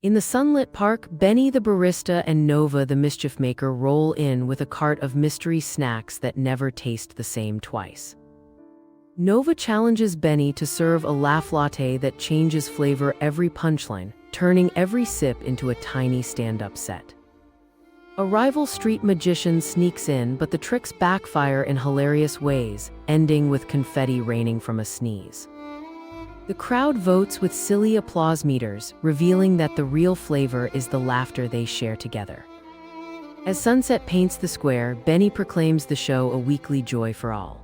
In the sunlit park, Benny the barista and Nova the mischief maker roll in with a cart of mystery snacks that never taste the same twice. Nova challenges Benny to serve a laugh latte that changes flavor every punchline, turning every sip into a tiny stand-up set. A rival street magician sneaks in, but the tricks backfire in hilarious ways, ending with confetti raining from a sneeze. The crowd votes with silly applause meters, revealing that the real flavor is the laughter they share together. As sunset paints the square, Benny proclaims the show a weekly joy for all.